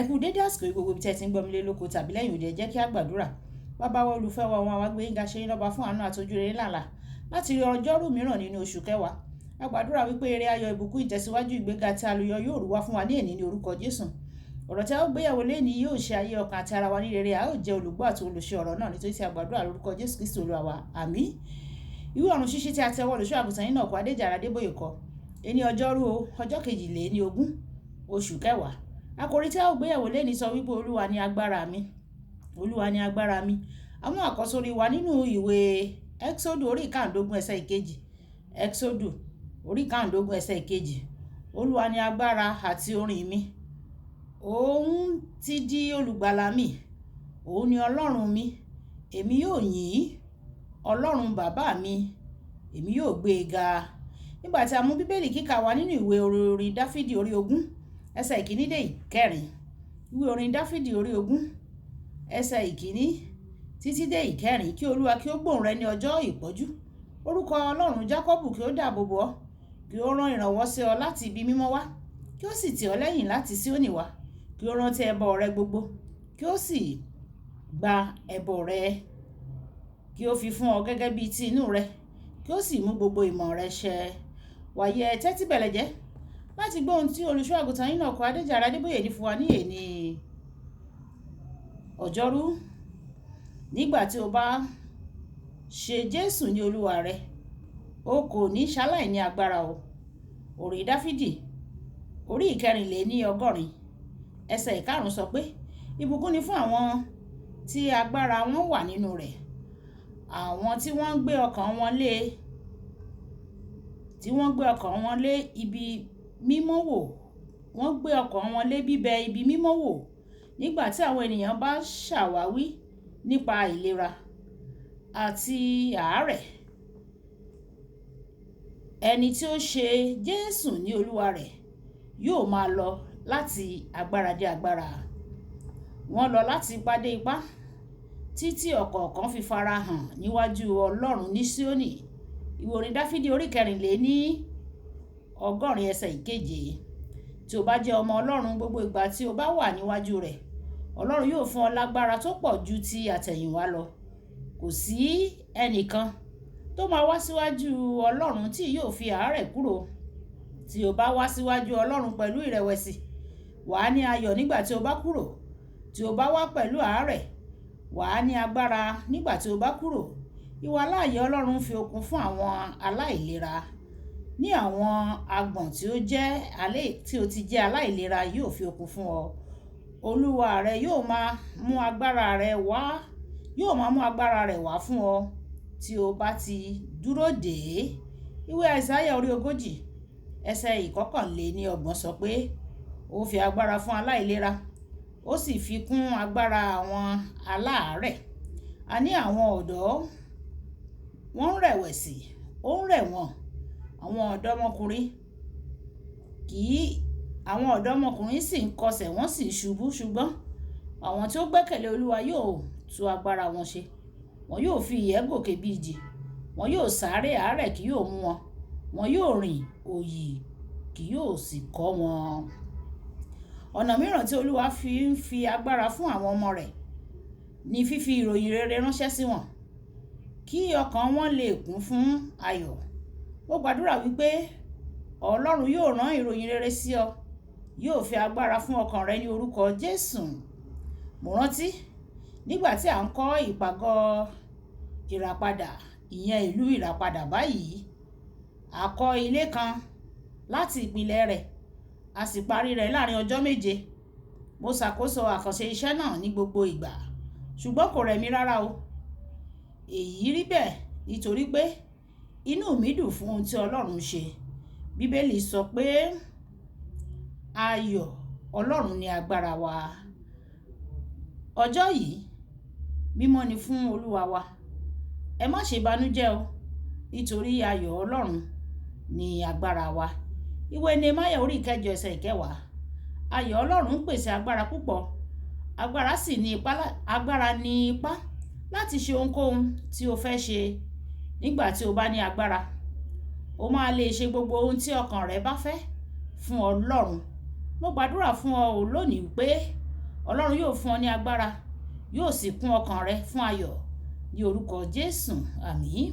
Ẹ kú dédé àsìkò gbogbo ibi tí ẹ ti ń gbọ́ mi lé lóko tàbí lẹ́yìn òde, ẹ jẹ́ kí a gbàdúrà. Bàbá wa olùfẹ́ wa, wọn àwa gbé yín ga ṣe yín lọ́ba fún àánú àti ojú rere ńlá láti rí ọjọ́rú mìíràn nínú oṣù kẹwàá. A gbàdúrà wípé eré ayọ̀, ìbùkún, ìtẹ̀síwájú, ìgbéga àti àlùyọ yóò rú wá fún wa ní èní ní orúkọ Jésù. Ọ̀rọ̀ tí a ó gbéyẹ̀wò léni yóò ṣe ayé ọkàn àti ara wa ní rere. A ó jẹ́ olùgbọ́ àti olùṣe ọ̀rọ̀ náà nítorí tí a gbàdúrà lórúkọ Jésù Kristi Olúwa wa. Àmín. Ìwé ọ̀run ṣíṣí tí a tẹ ọwọ́ olùṣọ́ àgùntàn yín náà kọ Adéjàre Adébóyè kọ. Ení ọjọ́rú ọjọ́ 22 oṣù kẹwàá. Àkòrí tí a ó gbéyẹ̀wò léni sọ wípé Olúwa ni agbára mi. Olúwa ni agbára mi. Àwọn àkọ́sórí wa nínú ìwé Ẹ́kísódù orí 15 ẹsẹ̀ ìkejì. Ẹ́kísódù orí 15 ẹsẹ̀ ìkejì. Olúwa ni agbára àti orin mi. Òun ti di olùgbàlà mi. Òun ni Ọlọ́run mi. Èmi yóò yìn Ọlọ́run bàbá mi. Èmi yóò gbé e ga. Nígbà tí a mú Bíbélì kíkà wa nínú ìwé orin Dáfídì orí 20 ẹsẹ̀ ìkíní dé ìkẹrin. Ìwé orin Dáfídì orí 20 ẹsẹ̀ ìkíní títí dé ìkẹrin. Kí Olúwa kí ó gbóhùn rẹ ní ọjọ́ ìpọ́jú. Orúkọ Ọlọ́run Jákọ́bù kí ó dáàbò bò ọ́. Kí ó rán ìrànwọ́ sí ọ láti ibi mímọ́ wá. Kí ó sì tì ọ́ lẹ́yìn láti Síónì wá. Kí ó rántí ẹbọ rẹ gbogbo. Kí ó sì gba ẹbọ rẹ. Kí ó fi fún ọ gẹ́gẹ́ bí ti inú rẹ. Kí ó sì mú gbogbo ìmọ̀ rẹ ṣẹ. Wàyẹ tẹ́tí bẹ̀lẹ̀ jẹ́ láti gbọ́ ohun tí olùṣọ́ àgùntàn yín náà kọ Adéjàre Adébóyè ní fún wa ní èní ọjọ́rú. Nígbà tí o bá ṣe Jésù ní Olúwa rẹ, o kò ní ṣaláì ní agbára o. Orin Dáfídì orí 84 ẹsẹ̀ 5 sọ pé ìbùkún ni fún àwọn tí agbára wọn wà nínú rẹ̀, àwọn tí wọ́n gbé ọkàn wọn lé ibi mímọ́ wò. Wọ́n gbé ọkàn wọn lé bíbẹ ibi mímọ́ wò. Nígbà tí àwọn ènìyàn bá ṣàwáwí nípa ìlera àti àárẹ̀, ẹni tí ó ṣe Jésù ní Olúwa rẹ̀ yóò máa lọ láti agbára dé agbára. Wọ́n lọ láti ipá dé ipá títí ọ̀kọ̀ọ̀kan fi fara hàn níwájú Ọlọ́run ní Síónì. Ìwé orin Dáfídì orí 84 ẹsẹ̀ ìkeje. Tí o bá jẹ́ ọmọ Ọlọ́run, gbogbo ìgbà tí o bá wà níwájú rẹ̀, Ọlọ́run yóò fún ọ lágbára tó pọ̀ ju ti àtẹ̀yìnwá lọ. Kò sí ẹnìkan tó máa wá síwájú Ọlọ́run tí yóò fi àárẹ̀ kúrò. Tí o bá wá síwájú Ọlọ́run pẹ̀lú ìrẹ̀wẹ̀sì, wà á ní ayọ̀ nígbà tí o bá kúrò. Tí o bá wá pẹ̀lú àárẹ̀, wà á ní agbára nígbà tí o bá kúrò. Ìwàláàyè Ọlọ́run fi okun fún àwọn aláìlera. Ní àwọn agbọ̀n tí o ti jẹ́ aláìlera yóò fi okun fún ọ. Olúwa rẹ yóò máa mú agbára rẹ̀ wá fún ọ tí o bá ti dúró dè é. Ìwé Àìsáyà orí 40 ẹsẹ̀ 21 sọ pé ó fi agbára fún aláìlera, ó sì fi kún agbára àwọn aláàárẹ̀. A ní àwọn ọ̀dọ́ wọ́n ń rẹ̀wẹ̀sì, ó ń rẹ̀ wọ́n. Àwọn ọ̀dọ́mọkùnrin sì ń kọsẹ̀, wọ́n sì ṣubú. Ṣùgbọ́n àwọn tí ó gbẹ́kẹ̀lé Olúwa yóò tú agbára wọn ṣe. Wọn yóò fi ìyẹ́ gòkè bí ìjì. Wọn yóò sáré, àárẹ̀ kì yóò mú wọn. Wọn yóò rìn, òyì kì yóò sì kọ́ wọn. Ọ̀nà mìíràn tí Olúwa fi agbára fún àwọn ọmọ rẹ̀ ni fífi ìròyìn rere ránṣẹ́ sí wọn, kí ọkàn wọn lè kún fún ayọ̀. Mo gbàdúrà wípé Ọlọ́run yóò rán ìròyìn rere sí ọ, yóò fi agbára fún ọkàn rẹ ní orúkọ Jésù. Mo rántí nígbà tí à ń kọ́ ìpàgọ́ ìràpadà, ìyẹn ìlú ìràpadà báyìí. A kọ́ ilé kan láti ìpìlẹ̀ rẹ̀, a sì parí rẹ̀ láàrin ọjọ́ 7. Mo ṣàkóso àkànṣe iṣẹ́ náà ní gbogbo ìgbà, ṣùgbọ́n kò rẹ̀ mí rárá o. Èyí rí bẹ́ẹ̀ nítorí pé inú mi dùn fún ohun tí Ọlọ́run ṣe. Bíbélì sọ pé ayọ̀ Ọlọ́run ni agbára wa. Ọjọ́ yìí mímọ́ ni fún Olúwa wa. Ẹ má ṣe banújẹ́ o, nítorí ayọ̀ Ọlọ́run ni agbára wa. Ìwé Nehemiah orí 9 ẹsẹ̀ 10. Ayọ̀ Ọlọ́run ń pèsè agbára púpọ̀. Agbára ní ipá láti ṣe ohunkóhun tí o fẹ́ ṣe. Nígbà tí o bá ní agbára, o máa lè ṣe gbogbo ohun tí ọkàn rẹ bá fẹ́ fún Ọlọ́run. Mo gbàdúrà fún ọ lónìí pé Ọlọ́run yóò fún ọ ní agbára, yóò sì kún ọkàn rẹ fún ayọ̀ ní orúkọ Jésù. Àmín.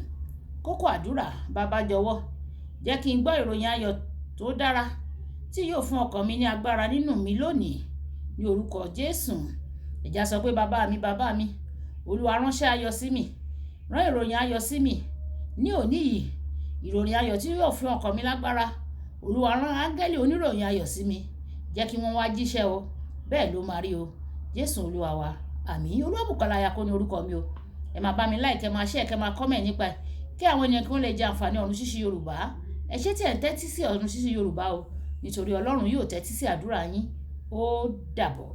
Kókó àdúrà: bàbá jọ̀wọ́ jẹ́ kí n gbọ́ ìròyìn ayọ̀ tó dára tí yóò fún ọkàn mi ní agbára nínú mi lónìí ní orúkọ Jésù. Ẹ jẹ́ á sọ pé bàbá mi, Olúwa ránṣẹ́ ayọ̀ sí mi, rán ìròyìn ayọ̀ sí mi ní òní yìí, ìròyìn ayọ̀ tí yóò fún ọkàn mi lágbára. Olúwa rán áńgẹ́lì oníròyìn ayọ̀ sí mi, jẹ́ kí wọ́n wá jíṣẹ́ o. Bẹ́ẹ̀ ló máa rí o. Jésù Olúwa wa. Àmín. Olúwabùkọ́lá Ayako ní orúkọ mi o. Ẹ máa bá mi like, ẹ máa share, ẹ máa comment nípa ẹ̀ kí àwọn ènìyàn kí wọ́n lè jẹ àǹfààní Ọ̀run Ṣíṣí Yorùbá. Ẹ ṣé tí ẹ̀ ń tẹ́tí sí Ọ̀run Ṣíṣí Yorùbá o, nítorí Ọlọ́run yóò tẹ́tí sí àdúrà yín. Ó dàbọ̀.